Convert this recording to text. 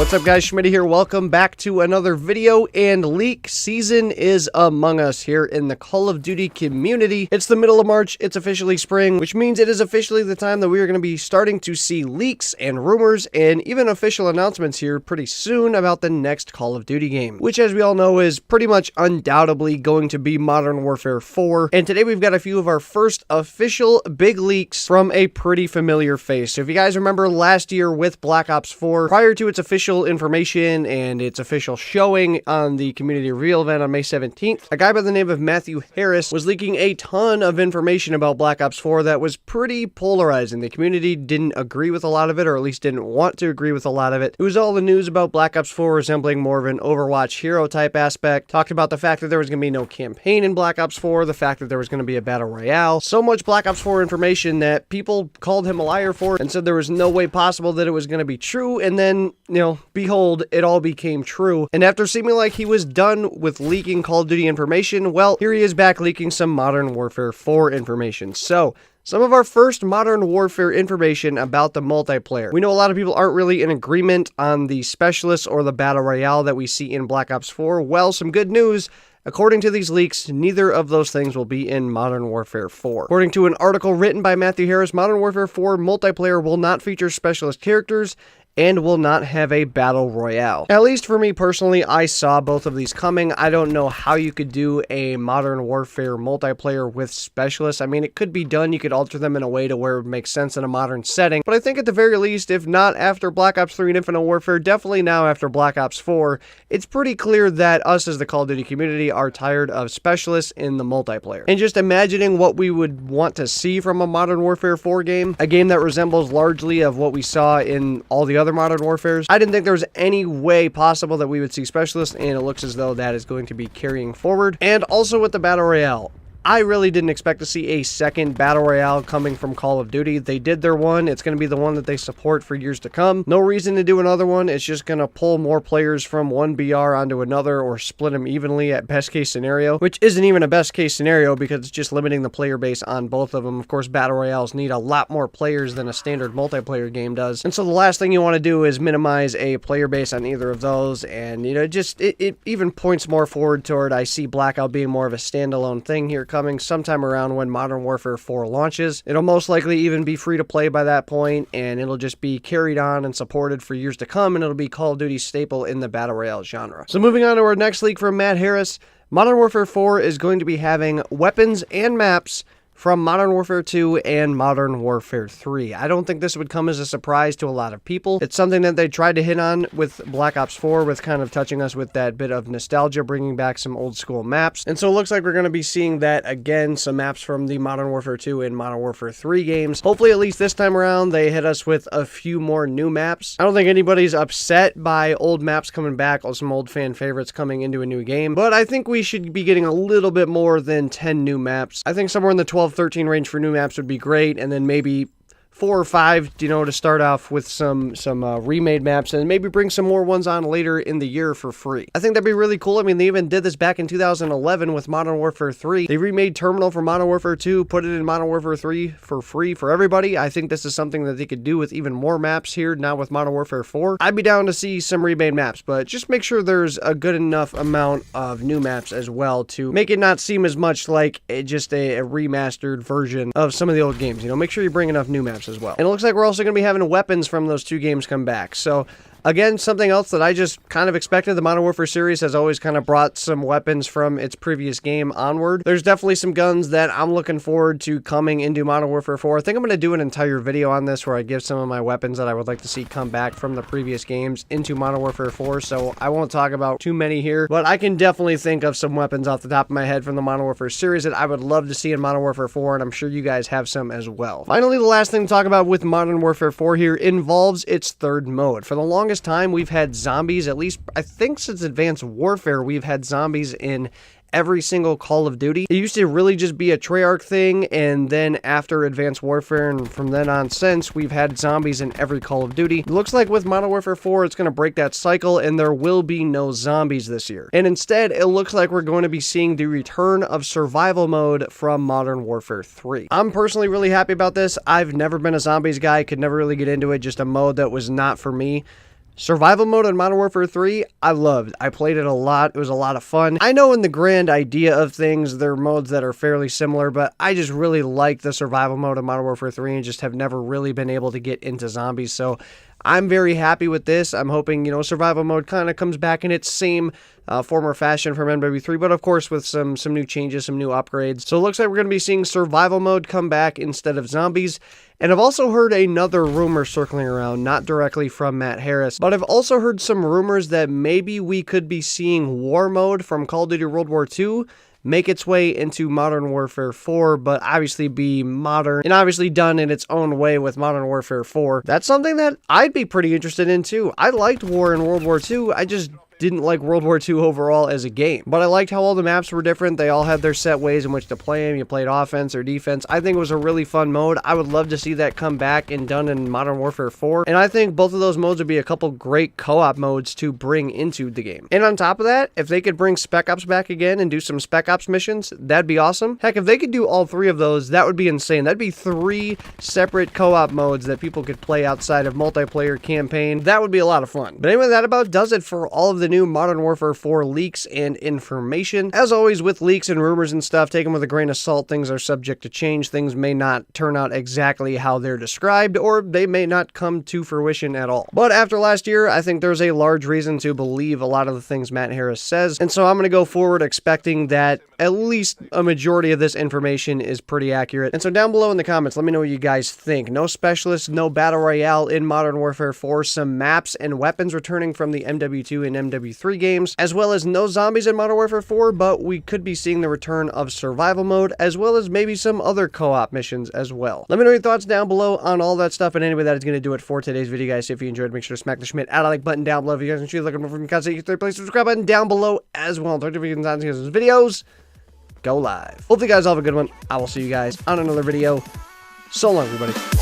What's up guys, Schmitty here. Welcome back to another video, and leak season is among us here in the Call of Duty community. It's the middle of March, it's officially spring, which means it is officially the time that we are going to be starting to see leaks and rumors and even official announcements here pretty soon about the next Call of Duty game, which as we all know is pretty much undoubtedly going to be Modern Warfare 4. And today we've got a few of our first official big leaks from a pretty familiar face. So if you guys remember last year with Black Ops 4, prior to its official information and its official showing on the community reveal event on May 17th, a guy by the name of Matthew Harris was leaking a ton of information about Black Ops 4 that was pretty polarizing. The community didn't agree with a lot of it, or at least didn't want to agree with a lot of it. It was all the news about Black Ops 4 resembling more of an Overwatch hero type aspect. Talked about the fact that there was going to be no campaign in Black Ops 4, the fact that there was going to be a battle royale. So much Black Ops 4 information that people called him a liar for and said there was no way possible that it was going to be true. And then, behold, it all became true. And after seeming like he was done with leaking Call of Duty information, well, here he is back leaking some Modern Warfare 4 information. So, some of our first Modern Warfare information about the multiplayer. We know a lot of people aren't really in agreement on the specialists or the battle royale that we see in Black Ops 4. Well, some good news. According to these leaks, neither of those things will be in Modern Warfare 4. According to an article written by Matthew Harris, Modern Warfare 4 multiplayer will not feature specialist characters and will not have a battle royale. At least for me personally, I saw both of these coming. I don't know how you could do a Modern Warfare multiplayer with specialists. I mean, it could be done. You could alter them in a way to where it makes sense in a modern setting. But I think at the very least, if not after Black Ops 3 and Infinite Warfare, definitely now after Black Ops 4, it's pretty clear that us as the Call of Duty community are tired of specialists in the multiplayer. And just imagining what we would want to see from a Modern Warfare 4 game, a game that resembles largely of what we saw in all the other Modern Warfares, I didn't think there was any way possible that we would see specialists, and it looks as though that is going to be carrying forward. And also with the Battle Royale, I really didn't expect to see a second Battle Royale coming from Call of Duty. They did their one. It's going to be the one that they support for years to come. No reason to do another one. It's just going to pull more players from one BR onto another or split them evenly at best case scenario, which isn't even a best case scenario because it's just limiting the player base on both of them. Of course, Battle Royales need a lot more players than a standard multiplayer game does. And so the last thing you want to do is minimize a player base on either of those. And, it even points more forward toward I see Blackout being more of a standalone thing here coming sometime around when Modern Warfare 4 launches. It'll most likely even be free to play by that point, and it'll just be carried on and supported for years to come, and it'll be Call of Duty's staple in the Battle Royale genre. So moving on to our next leak from Matt Harris, Modern Warfare 4 is going to be having weapons and maps from Modern Warfare 2 and Modern Warfare 3. I don't think this would come as a surprise to a lot of people. It's something that they tried to hit on with Black Ops 4, with kind of touching us with that bit of nostalgia, bringing back some old school maps. And so it looks like we're going to be seeing that again, some maps from the Modern Warfare 2 and Modern Warfare 3 games. Hopefully, at least this time around, they hit us with a few more new maps. I don't think anybody's upset by old maps coming back, or some old fan favorites coming into a new game, but I think we should be getting a little bit more than 10 new maps. I think somewhere in the 12-13 range for new maps would be great, and then maybe 4 or 5, to start off with some remade maps, and maybe bring some more ones on later in the year for free. I think that'd be really cool. I mean, they even did this back in 2011 with Modern Warfare 3. They remade Terminal for Modern Warfare 2, put it in Modern Warfare 3 for free for everybody. I think this is something that they could do with even more maps here now with Modern Warfare 4. I'd be down to see some remade maps, but just make sure there's a good enough amount of new maps as well to make it not seem as much like just a remastered version of some of the old games. Make sure you bring enough new maps as well. And it looks like we're also going to be having weapons from those two games come back. So again, something else that I just kind of expected. The Modern Warfare series has always kind of brought some weapons from its previous game onward. There's definitely some guns that I'm looking forward to coming into Modern Warfare 4. I think I'm going to do an entire video on this where I give some of my weapons that I would like to see come back from the previous games into Modern Warfare 4, so I won't talk about too many here, but I can definitely think of some weapons off the top of my head from the Modern Warfare series that I would love to see in Modern Warfare 4, and I'm sure you guys have some as well. Finally, the last thing to talk about with Modern Warfare 4 here involves its third mode. For the longest time, we've had zombies, at least I think since Advanced Warfare, we've had zombies in every single Call of Duty. It used to really just be a Treyarch thing, and then after Advanced Warfare and from then on since, we've had zombies in every Call of Duty. It looks like with Modern Warfare 4, it's going to break that cycle, and there will be no zombies this year. And instead, it looks like we're going to be seeing the return of survival mode from Modern Warfare 3. I'm personally really happy about this. I've never been a zombies guy, could never really get into it, just a mode that was not for me. Survival mode in Modern Warfare 3, I loved. I played it a lot. It was a lot of fun. I know in the grand idea of things, there are modes that are fairly similar, but I just really like the survival mode in Modern Warfare 3 and just have never really been able to get into zombies. So I'm very happy with this. I'm hoping, survival mode kind of comes back in its same former fashion from MW3, but of course with some new changes, some new upgrades. So it looks like we're going to be seeing survival mode come back instead of zombies. And I've also heard another rumor circling around, not directly from Matt Harris, but I've also heard some rumors that maybe we could be seeing war mode from Call of Duty World War II make its way into Modern Warfare 4, but obviously be modern and obviously done in its own way with Modern Warfare 4. That's something that I'd be pretty interested in too. I liked war in World War II. I just didn't like World War II overall as a game. But I liked how all the maps were different. They all had their set ways in which to play them. You played offense or defense. I think it was a really fun mode. I would love to see that come back and done in Modern Warfare 4. And I think both of those modes would be a couple great co-op modes to bring into the game. And on top of that, if they could bring Spec Ops back again and do some Spec Ops missions, that'd be awesome. Heck, if they could do all three of those, that would be insane. That'd be 3 separate co-op modes that people could play outside of multiplayer campaign. That would be a lot of fun. But anyway, that about does it for all of the new Modern Warfare 4 leaks and information. As always with leaks and rumors and stuff, take them with a grain of salt. Things are subject to change. Things may not turn out exactly how they're described, or they may not come to fruition at all. But after last year, I think there's a large reason to believe a lot of the things Matt Harris says, and so I'm going to go forward expecting that at least a majority of this information is pretty accurate. And so down below in the comments, let me know what you guys think. No specialists, no battle royale in Modern Warfare 4, some maps and weapons returning from the MW2 and MW3 games, as well as no zombies in Modern Warfare 4, but we could be seeing the return of survival mode, as well as maybe some other co-op missions as well. Let me know your thoughts down below on all that stuff, and anyway, that is going to do it for today's video, guys. If you enjoyed, make sure to smack the Schmidt out of like button down below. If you guys are looking for content, you third place, subscribe button down below as well. Talk to you guys in those videos. Go live. Hope you guys all have a good one. I will see you guys on another video. So long, everybody.